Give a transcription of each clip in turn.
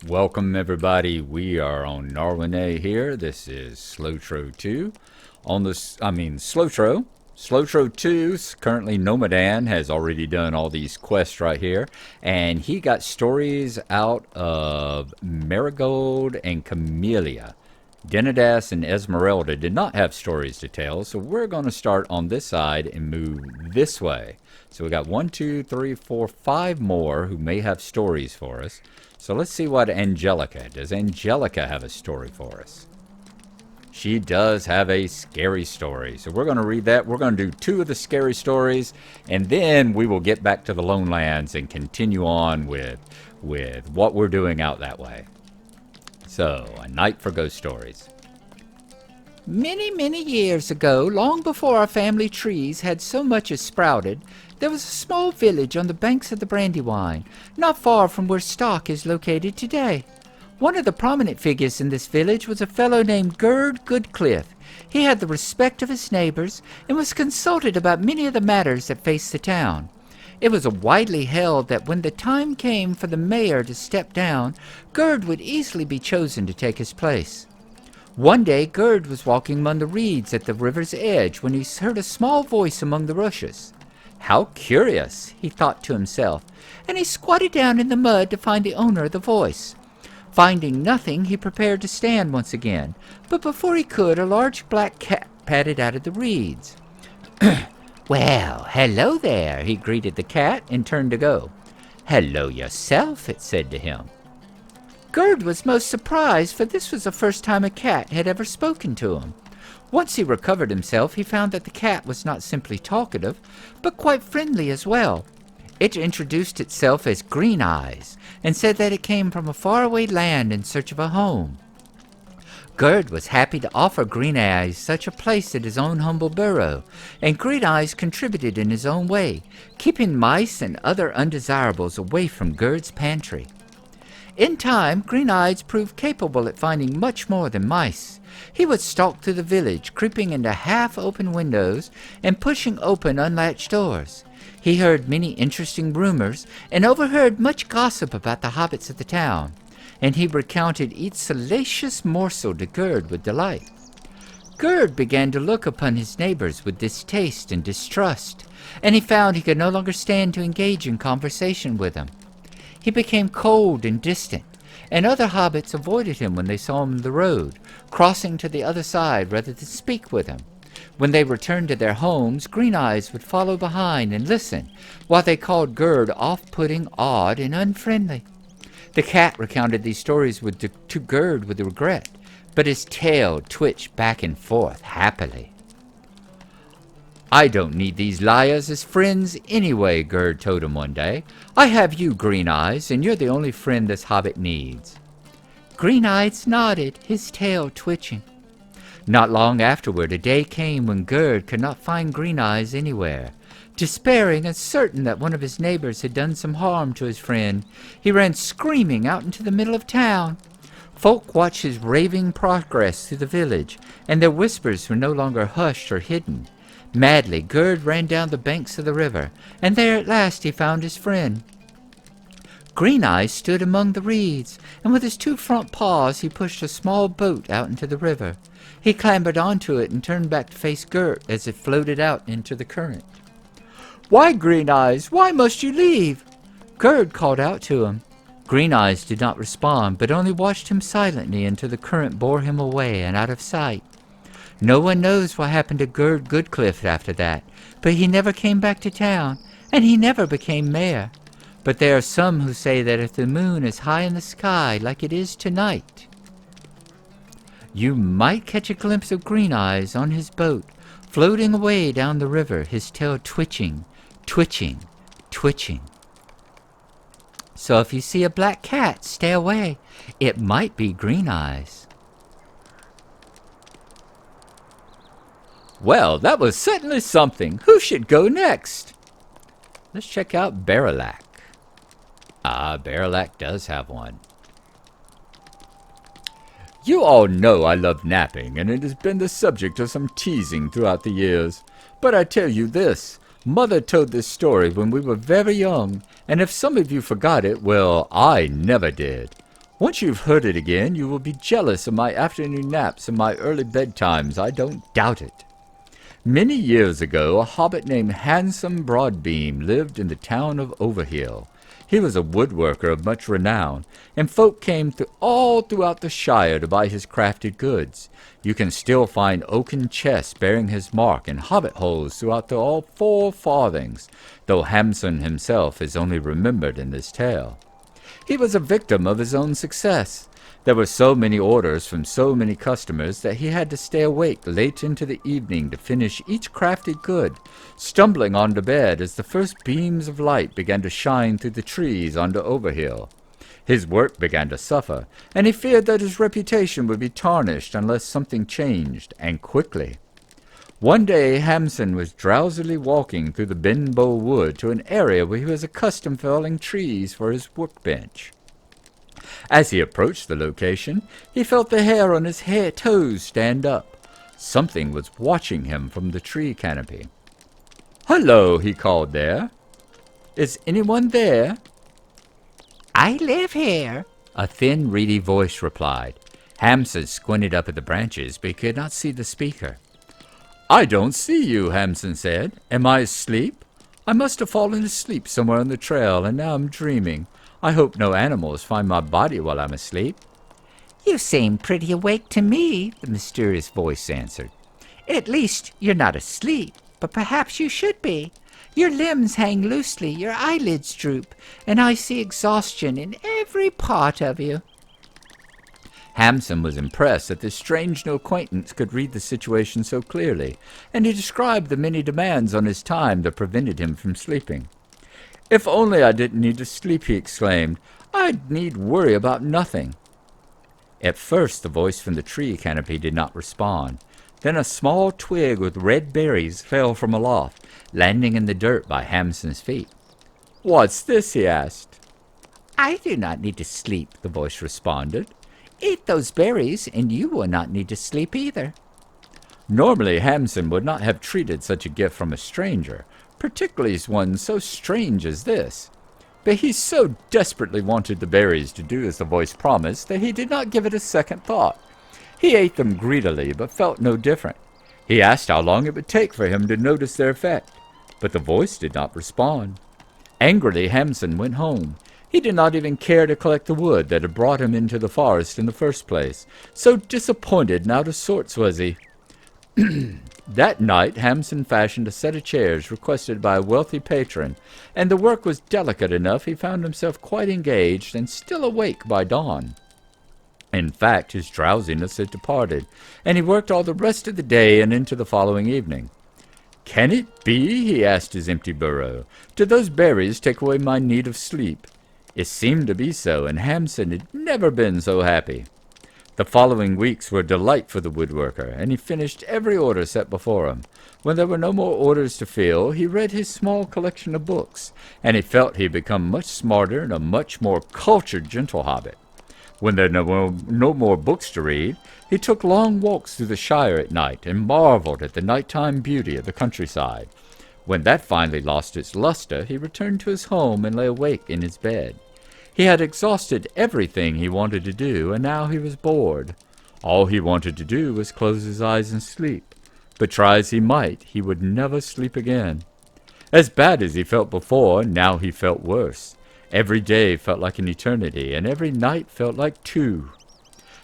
Welcome everybody. We are on Gnarlo here. This is SLOTRO 2. SLOTRO. SLOTRO 2, currently Nomadan has already done all these quests right here. And he got stories out of Marigold and Camellia. Denidas and Esmeralda did not have stories to tell, so we're going to start on this side and move this way. So we got 1, 2, 3, 4, 5 more who may have stories for us. So let's see what Angelica. Does Angelica have a story for us? She does have a scary story. So we're going to read that. We're going to do 2 of the scary stories, and then we will get back to the Lone Lands and continue on with what we're doing out that way. So, A Night for Ghost Stories. Many, many years ago, long before our family trees had so much as sprouted, there was a small village on the banks of the Brandywine, not far from where Stock is located today. One of the prominent figures in this village was a fellow named Gerd Goodcliff. He had the respect of his neighbors and was consulted about many of the matters that faced the town. It was widely held that when the time came for the mayor to step down, Gerd would easily be chosen to take his place. One day, Gerd was walking among the reeds at the river's edge when he heard a small voice among the rushes. How curious, he thought to himself, and he squatted down in the mud to find the owner of the voice. Finding nothing, he prepared to stand once again, but before he could, a large black cat padded out of the reeds. "Well, hello there," he greeted the cat and turned to go. "Hello yourself," it said to him. Gerd was most surprised, for this was the first time a cat had ever spoken to him. Once he recovered himself, he found that the cat was not simply talkative, but quite friendly as well. It introduced itself as Green Eyes, and said that it came from a faraway land in search of a home. Gerd was happy to offer Green Eyes such a place at his own humble burrow, and Green Eyes contributed in his own way, keeping mice and other undesirables away from Gerd's pantry. In time, Green Eyes proved capable at finding much more than mice. He would stalk through the village, creeping into half-open windows and pushing open unlatched doors. He heard many interesting rumors and overheard much gossip about the hobbits of the town, and he recounted each salacious morsel to Gerd with delight. Gerd began to look upon his neighbors with distaste and distrust, and he found he could no longer stand to engage in conversation with them. He became cold and distant, and other hobbits avoided him when they saw him on the road, crossing to the other side rather than speak with him. When they returned to their homes, Green Eyes would follow behind and listen, while they called Gerd off-putting, odd, and unfriendly. The cat recounted these stories to Gerd with regret, but his tail twitched back and forth happily. "I don't need these liars as friends anyway," Gerd told him one day. "I have you, Green Eyes, and you're the only friend this hobbit needs." Green Eyes nodded, his tail twitching. Not long afterward, a day came when Gerd could not find Green Eyes anywhere. Despairing and certain that one of his neighbors had done some harm to his friend, he ran screaming out into the middle of town. Folk watched his raving progress through the village, and their whispers were no longer hushed or hidden. Madly, Gerd ran down the banks of the river, and there at last he found his friend. Green Eyes stood among the reeds, and with his 2 front paws he pushed a small boat out into the river. He clambered onto it and turned back to face Gerd as it floated out into the current. "Why, Green Eyes, why must you leave?" Gerd called out to him. Green Eyes did not respond, but only watched him silently until the current bore him away and out of sight. No one knows what happened to Gerd Goodcliff after that, but he never came back to town, and he never became mayor. But there are some who say that if the moon is high in the sky like it is tonight, you might catch a glimpse of Green Eyes on his boat, floating away down the river, his tail twitching, twitching, twitching. So if you see a black cat, stay away. It might be Green Eyes. Well, that was certainly something. Who should go next? Let's check out Barrelac. Barrelac does have one. You all know I love napping, and it has been the subject of some teasing throughout the years. But I tell you this, Mother told this story when we were very young, and if some of you forgot it, well, I never did. Once you've heard it again, you will be jealous of my afternoon naps and my early bedtimes. I don't doubt it. Many years ago, a hobbit named Handsome Broadbeam lived in the town of Overhill. He was a woodworker of much renown, and folk came all throughout the shire to buy his crafted goods. You can still find oaken chests bearing his mark and hobbit holes throughout all 4 farthings, though Hamson himself is only remembered in this tale. He was a victim of his own success. There were so many orders from so many customers that he had to stay awake late into the evening to finish each crafted good, stumbling onto bed as the first beams of light began to shine through the trees onto Overhill. His work began to suffer, and he feared that his reputation would be tarnished unless something changed, and quickly. One day Hamson was drowsily walking through the Benbow Wood to an area where he was accustomed to felling trees for his workbench. As he approached the location, he felt the hair on his toes stand up. Something was watching him from the tree canopy. "Hello," he called there. "Is anyone there?" I live here, a thin, reedy voice replied. Hamson squinted up at the branches, but he could not see the speaker. "I don't see you," Hamson said. "Am I asleep? I must have fallen asleep somewhere on the trail, and now I'm dreaming. I hope no animals find my body while I'm asleep." You seem pretty awake to me, the mysterious voice answered. At least you're not asleep, but perhaps you should be. Your limbs hang loosely, your eyelids droop, and I see exhaustion in every part of you. Hamson was impressed that this strange new acquaintance could read the situation so clearly, and he described the many demands on his time that prevented him from sleeping. "If only I didn't need to sleep," he exclaimed. "I'd need worry about nothing." At first the voice from the tree canopy did not respond. Then a small twig with red berries fell from aloft, landing in the dirt by Hamson's feet. "What's this?" he asked. I do not need to sleep, the voice responded. Eat those berries, and you will not need to sleep either. Normally Hamson would not have treated such a gift from a stranger, particularly one so strange as this. But he so desperately wanted the berries to do as the voice promised that he did not give it a second thought. He ate them greedily, but felt no different. He asked how long it would take for him to notice their effect, but the voice did not respond. Angrily, Hamson went home. He did not even care to collect the wood that had brought him into the forest in the first place. So disappointed and out of sorts was he. That night Hamson fashioned a set of chairs requested by a wealthy patron, and the work was delicate enough he found himself quite engaged and still awake by dawn. In fact, his drowsiness had departed, and he worked all the rest of the day and into the following evening. "Can it be?" he asked his empty burrow. "Did those berries take away my need of sleep?" It seemed to be so, and Hamson had never been so happy. The following weeks were a delight for the woodworker, and he finished every order set before him. When there were no more orders to fill, he read his small collection of books, and he felt he had become much smarter and a much more cultured gentle hobbit. When there were no more books to read, he took long walks through the shire at night and marveled at the nighttime beauty of the countryside. When that finally lost its luster, he returned to his home and lay awake in his bed. He had exhausted everything he wanted to do, and now he was bored. All he wanted to do was close his eyes and sleep, but try as he might, he would never sleep again. As bad as he felt before, now he felt worse. Every day felt like an eternity, and every night felt like 2.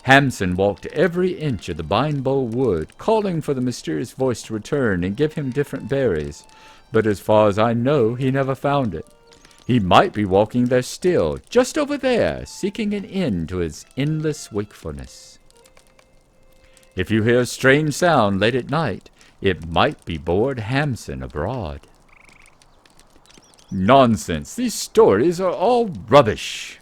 Hamson walked every inch of the Benbow Wood, calling for the mysterious voice to return and give him different berries, but as far as I know, he never found it. He might be walking there still, just over there, seeking an end to his endless wakefulness. If you hear a strange sound late at night, it might be bored Hamson abroad. Nonsense! These stories are all rubbish!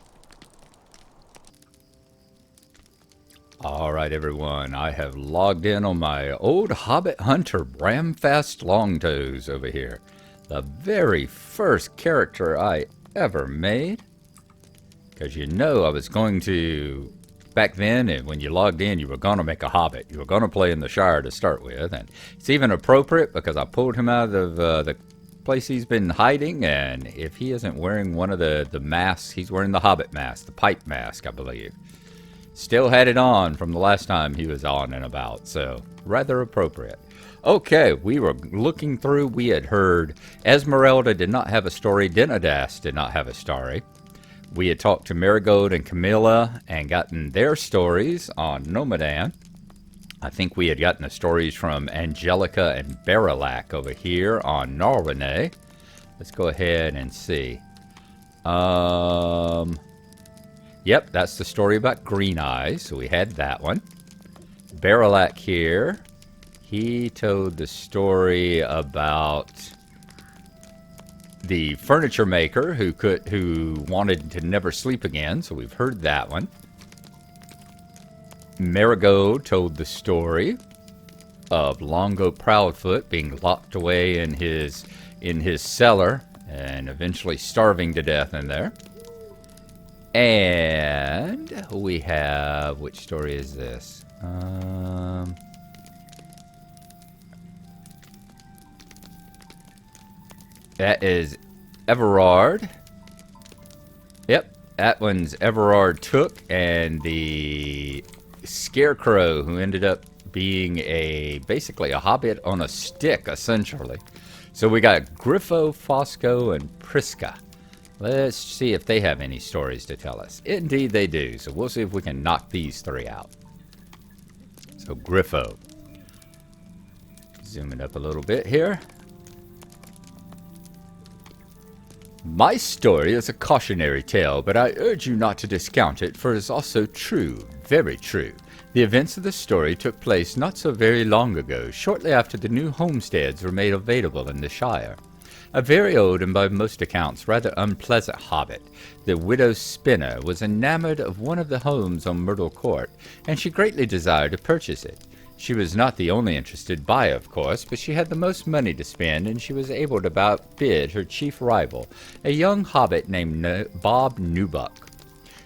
All right, everyone. I have logged in on my old Hobbit Hunter Bramfast Longtoes over here. The very first character I ever made. Because you know I was going to... Back then, and when you logged in, you were going to make a Hobbit. You were going to play in the Shire to start with. And it's even appropriate because I pulled him out of the place he's been hiding, and if he isn't wearing one of the masks, he's wearing the hobbit mask, the pipe mask, I believe. Still had it on from the last time he was on and about, so rather appropriate. Okay, we were looking through. We had heard Esmeralda did not have a story. Dinadas did not have a story. We had talked to Marigold and Camilla and gotten their stories on Nomadan. I think we had gotten the stories from Angelica and Baralac over here on Narwhal. Let's go ahead and see. Yep, that's the story about Green Eyes, so we had that one. Baralac here, he told the story about the furniture maker who wanted to never sleep again, so we've heard that one. Marigold told the story of Longo Proudfoot being locked away in his cellar and eventually starving to death in there. And we have, which story is this? That is Everard. Yep, that one's Everard Took, and the Scarecrow, who ended up being basically a hobbit on a stick, essentially. So we got Griffo, Fosco, and Prisca. Let's see if they have any stories to tell us. Indeed they do, so we'll see if we can knock these three out. So Griffo. Zoom it up a little bit here. My story is a cautionary tale, but I urge you not to discount it, for it is also true, very true. The events of the story took place not so very long ago, shortly after the new homesteads were made available in the Shire. A very old and by most accounts rather unpleasant hobbit, the widow Spinner, was enamored of one of the homes on Myrtle Court, and she greatly desired to purchase it. She was not the only interested buyer, of course, but she had the most money to spend, and she was able to outbid her chief rival, a young hobbit named Bob Newbuck.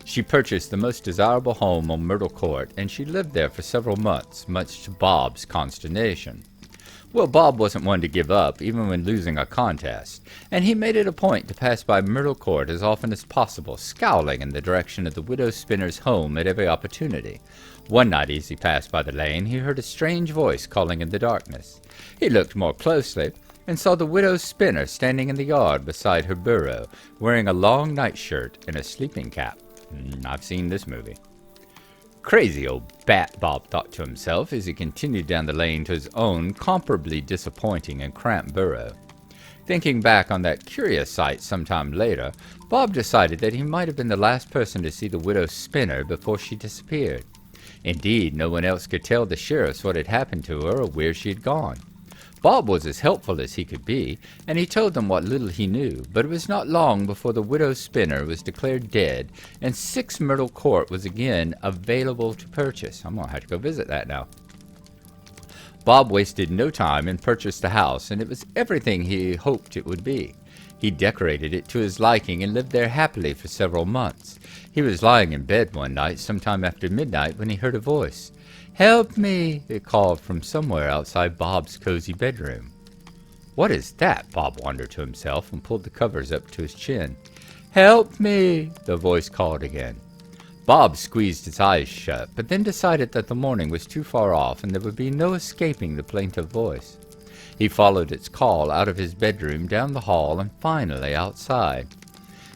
She purchased the most desirable home on Myrtle Court, and she lived there for several months, much to Bob's consternation. Well, Bob wasn't one to give up, even when losing a contest, and he made it a point to pass by Myrtle Court as often as possible, scowling in the direction of the widow Spinner's home at every opportunity. One night as he passed by the lane, he heard a strange voice calling in the darkness. He looked more closely, and saw the widow Spinner standing in the yard beside her burrow, wearing a long nightshirt and a sleeping cap. I've seen this movie. Crazy old bat, Bob thought to himself as he continued down the lane to his own comparably disappointing and cramped burrow. Thinking back on that curious sight some time later, Bob decided that he might have been the last person to see the widow Spinner before she disappeared. Indeed, no one else could tell the sheriffs what had happened to her or where she had gone. Bob was as helpful as he could be, and he told them what little he knew, but it was not long before the widow Spinner was declared dead, and 6 Myrtle Court was again available to purchase. I'm going to have to go visit that now. Bob wasted no time and purchased the house, and it was everything he hoped it would be. He decorated it to his liking and lived there happily for several months. He was lying in bed one night, sometime after midnight, when he heard a voice. "Help me!" it called from somewhere outside Bob's cozy bedroom. "What is that?" Bob wondered to himself and pulled the covers up to his chin. "Help me!" the voice called again. Bob squeezed his eyes shut, but then decided that the morning was too far off and there would be no escaping the plaintive voice. He followed its call out of his bedroom, down the hall, and finally outside.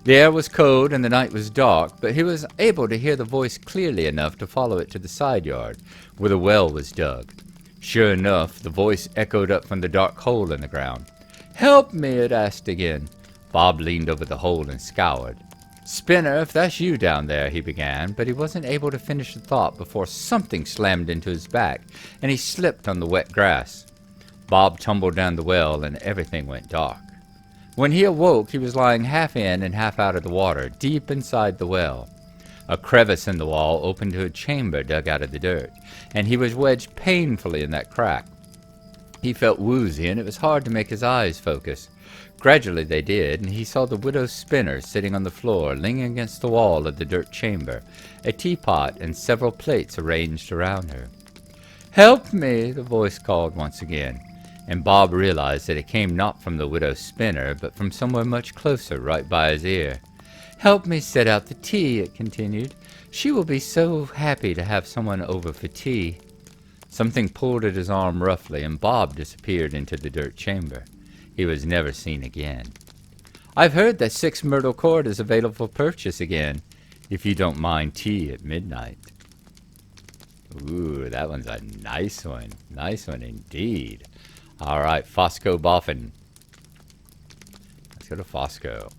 The air was cold and the night was dark, but he was able to hear the voice clearly enough to follow it to the side yard, where the well was dug. Sure enough, the voice echoed up from the dark hole in the ground. "Help me!" it asked again. Bob leaned over the hole and scoured. "Spinner, if that's you down there," he began, but he wasn't able to finish the thought before something slammed into his back, and he slipped on the wet grass. Bob tumbled down the well, and everything went dark. When he awoke, he was lying half in and half out of the water, deep inside the well. A crevice in the wall opened to a chamber dug out of the dirt, and he was wedged painfully in that crack. He felt woozy, and it was hard to make his eyes focus. Gradually they did, and he saw the widow Spinner sitting on the floor, leaning against the wall of the dirt chamber, a teapot and several plates arranged around her. "Help me!" the voice called once again. And Bob realized that it came not from the widow's spinner, but from somewhere much closer, right by his ear. "Help me set out the tea," it continued. "She will be so happy to have someone over for tea." Something pulled at his arm roughly, and Bob disappeared into the dirt chamber. He was never seen again. "I've heard that 6 myrtle cord is available for purchase again, if you don't mind tea at midnight." Ooh, that one's a nice one. Nice one indeed. All right, Fosco Boffin. Let's go to Fosco.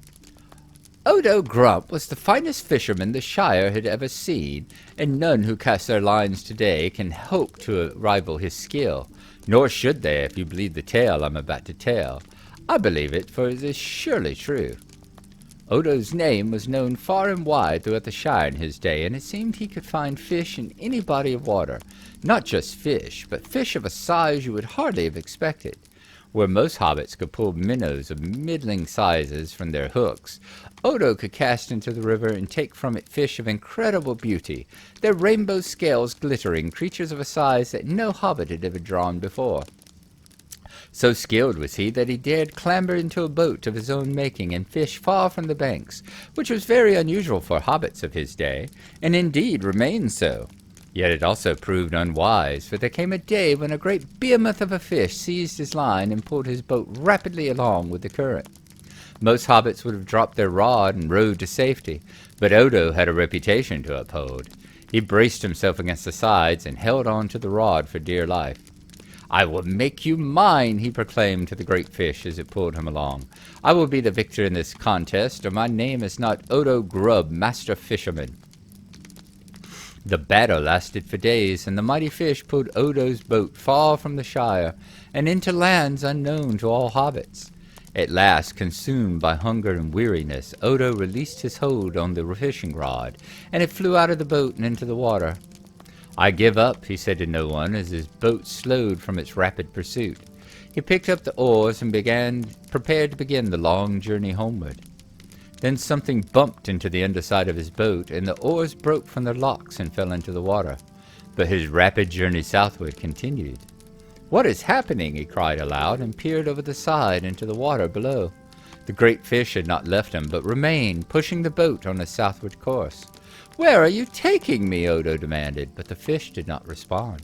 Odo Grump was the finest fisherman the Shire had ever seen, and none who cast their lines today can hope to rival his skill. Nor should they, if you believe the tale I'm about to tell. I believe it, for it is surely true. Odo's name was known far and wide throughout the Shire in his day, and it seemed he could find fish in any body of water. Not just fish, but fish of a size you would hardly have expected. Where most hobbits could pull minnows of middling sizes from their hooks, Odo could cast into the river and take from it fish of incredible beauty, their rainbow scales glittering, creatures of a size that no hobbit had ever drawn before. So skilled was he that he dared clamber into a boat of his own making and fish far from the banks, which was very unusual for hobbits of his day, and indeed remained so. Yet it also proved unwise, for there came a day when a great behemoth of a fish seized his line and pulled his boat rapidly along with the current. Most hobbits would have dropped their rod and rowed to safety, but Odo had a reputation to uphold. He braced himself against the sides and held on to the rod for dear life. "I will make you mine," he proclaimed to the great fish as it pulled him along. "I will be the victor in this contest, or my name is not Odo Grubb, Master Fisherman." The battle lasted for days, and the mighty fish pulled Odo's boat far from the Shire, and into lands unknown to all hobbits. At last, consumed by hunger and weariness, Odo released his hold on the fishing rod, and it flew out of the boat and into the water. "I give up," he said to no one, as his boat slowed from its rapid pursuit. He picked up the oars and prepared to begin the long journey homeward. Then something bumped into the underside of his boat, and the oars broke from their locks and fell into the water. But his rapid journey southward continued. "What is happening?" he cried aloud, and peered over the side into the water below. The great fish had not left him, but remained, pushing the boat on a southward course. "Where are you taking me?" Odo demanded, but the fish did not respond.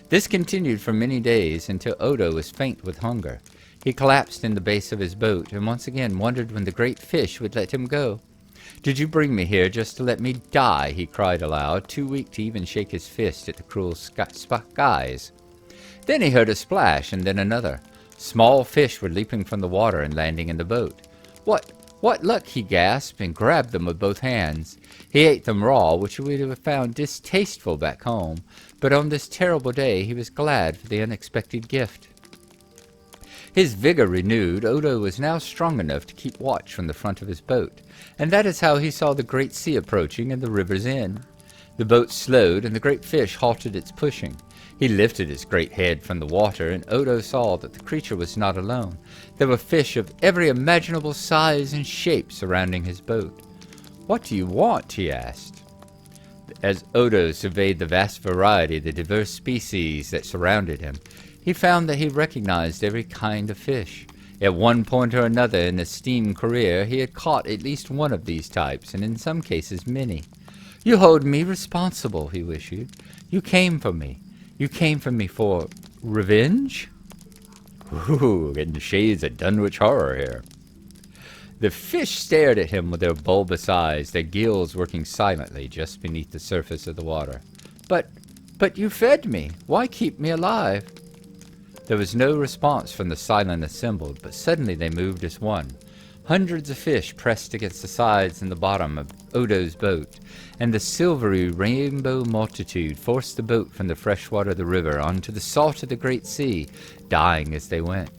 This continued for many days, until Odo was faint with hunger. He collapsed in the base of his boat, and once again wondered when the great fish would let him go. "Did you bring me here just to let me die?" he cried aloud, too weak to even shake his fist at the cruel skies. Then he heard a splash, and then another. Small fish were leaping from the water and landing in the boat. What luck!" he gasped, and grabbed them with both hands. He ate them raw, which he would have found distasteful back home, but on this terrible day he was glad for the unexpected gift. His vigor renewed, Odo was now strong enough to keep watch from the front of his boat, and that is how he saw the great sea approaching and the river's end. The boat slowed, and the great fish halted its pushing. He lifted his great head from the water, and Odo saw that the creature was not alone. There were fish of every imaginable size and shape surrounding his boat. "What do you want?" he asked. As Odo surveyed the vast variety of the diverse species that surrounded him, he found that he recognized every kind of fish. At one point or another in his steam career, he had caught at least one of these types, and in some cases many. "You hold me responsible," he issued. "You came for me. You came for me for revenge?" Ooh, getting shades of Dunwich horror here. The fish stared at him with their bulbous eyes, their gills working silently just beneath the surface of the water. But you fed me. Why keep me alive?" There was no response from the silent assembled, but suddenly they moved as one. Hundreds of fish pressed against the sides and the bottom of Odo's boat, and the silvery rainbow multitude forced the boat from the fresh water of the river onto the salt of the great sea, dying as they went.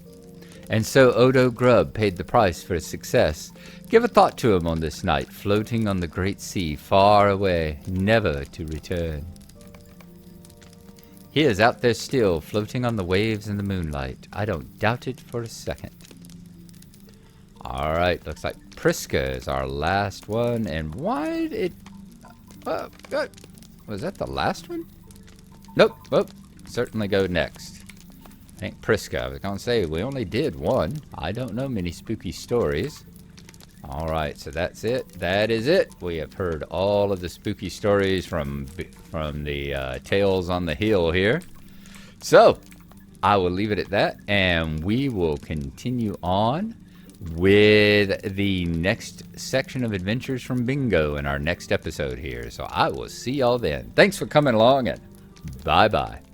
And so Odo Grubb paid the price for his success. Give a thought to him on this night, floating on the great sea far away, never to return. He is out there still, floating on the waves in the moonlight. I don't doubt it for a second. All right, looks like Priska is our last one. And why did it... was that the last one? Nope. Certainly go next. Aunt Priska. I was going to say, we only did one. I don't know many spooky stories. All right, so that's it. That is it. We have heard all of the spooky stories from the Tales on the Hill here. So, I will leave it at that, and we will continue on with the next section of Adventures from Bingo in our next episode here. So I will see y'all then. Thanks for coming along, and bye-bye.